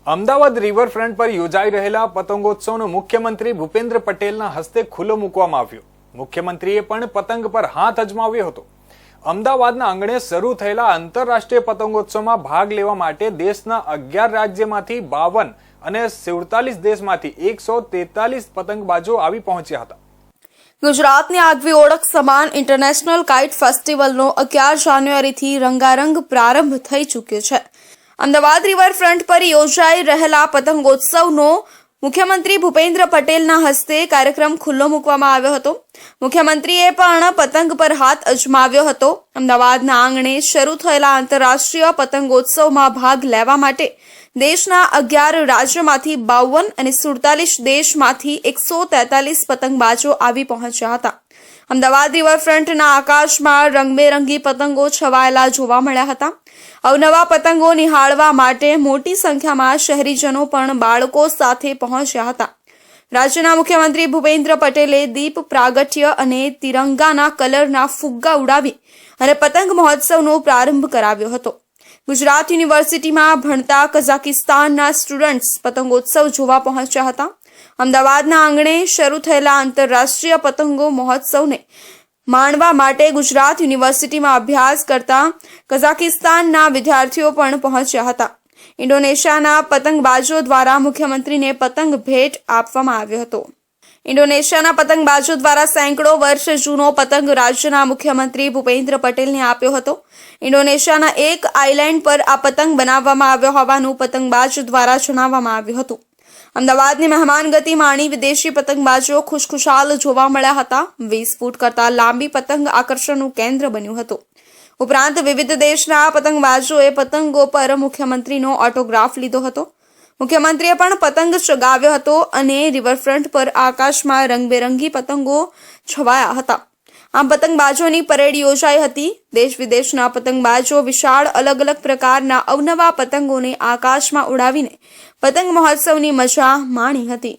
Ahmedabad riverfront પર યોજાઈ રહેલા પતંગોત્સવનો મુખ્યમંત્રી ભૂપેન્દ્ર પટેલના હસ્તે ખુલ્લો મૂકવામાં આવ્યો। મુખ્યમંત્રીએ પણ પતંગ પર હાથ અજમાવ્યો હતો। અમદાવાદના આંગણે શરૂ થયેલા આંતરરાષ્ટ્રીય પતંગોત્સવમાં ભાગ લેવા માટે દેશના 11 રાજ્યમાંથી 52 અને 47 દેશમાંથી 143 પતંગબાજો આવી પહોંચ્યા હતા। ગુજરાતની આગવી ઓળખ સમાન ઇન્ટરનેશનલ કાઇટ ફેસ્ટિવલનો 11 જાન્યુઆરીથી રંગારંગ પ્રારંભ થઈ ચૂક્યો છે। અમદાવાદ રિવરફ્રન્ટ પર યોજાઈ રહેલા પતંગોત્સવનો મુખ્યમંત્રી ભૂપેન્દ્ર પટેલના હસ્તે કાર્યક્રમ ખુલ્લો મૂકવામાં આવ્યો હતો। મુખ્યમંત્રીએ પણ પતંગ પર હાથ અજમાવ્યો હતો। અમદાવાદના આંગણે શરૂ થયેલા આંતરરાષ્ટ્રીય પતંગોત્સવમાં ભાગ લેવા માટે દેશના 11 રાજ્યોમાંથી 52 અને 47 દેશમાંથી 143 પતંગબાજો આવી પહોંચ્યા હતા। અમદાવાદ રિવરફ્રન્ટના આકાશમાં રંગબેરંગી પતંગો છવાયેલા જોવા મળ્યા હતા। અવનવા પતંગો નિહાળવા માટે મોટી સંખ્યામાં શહેરીજનો પણ બાળકો સાથે પહોંચ્યા હતા। રાજ્યના મુખ્યમંત્રી ભૂપેન્દ્ર પટેલે દીપ પ્રાગટ્ય અને તિરંગાના કલરના ફુગ્ગા ઉડાવી અને પતંગ મહોત્સવનો પ્રારંભ કરાવ્યો હતો। ગુજરાત યુનિવર્સિટીમાં ભણતા કઝાકિસ્તાનના સ્ટુડન્ટ્સ પતંગોત્સવ જોવા પહોંચ્યા હતા। અમદાવાદના આંગણે શરૂ થયેલા આંતરરાષ્ટ્રીય પતંગો મહોત્સવને માણવા માટે ગુજરાત યુનિવર્સિટીમાં અભ્યાસ કરતા કઝાકિસ્તાનના વિદ્યાર્થીઓ પણ પહોંચ્યા હતા। ઇન્ડોનેશિયાના પતંગબાજો દ્વારા મુખ્યમંત્રીને પતંગ ભેટ આપવામાં આવ્યો હતો। ઇન્ડોનેશિયાના પતંગબાજો દ્વારા સેંકડો વર્ષ જૂનો પતંગ રાજ્યના મુખ્યમંત્રી ભૂપેન્દ્ર પટેલને આપ્યો હતો। ઇન્ડોનેશિયાના એક આઇલેન્ડ પર આ પતંગ બનાવવામાં આવ્યો હોવાનું પતંગબાજ દ્વારા જણાવવામાં આવ્યું હતું। અમદાવાદની મહેમાનગતિ માણી વિદેશી પતંગબાજો ખુશખુશાલ જોવા મળ્યા હતા। 20 ફૂટ કરતાં લાંબી પતંગ આકર્ષણનું કેન્દ્ર બન્યું હતું। ઉપરાંત વિવિધ દેશના પતંગબાજોએ પતંગો પર મુખ્યમંત્રીનો ઓટોગ્રાફ લીધો હતો। મુખ્યમંત્રીએ પણ પતંગ ચગાવ્યો હતો અને રિવરફ્રન્ટ પર આકાશમાં રંગબેરંગી પતંગો છવાયા હતા। આમ પતંગબાજોની પરેડ યોજાઈ હતી। દેશ વિદેશના પતંગબાજો વિશાળ અલગ અલગ પ્રકારના અવનવા પતંગોને આકાશમાં ઉડાવીને પતંગ મહોત્સવની મજા માણી હતી।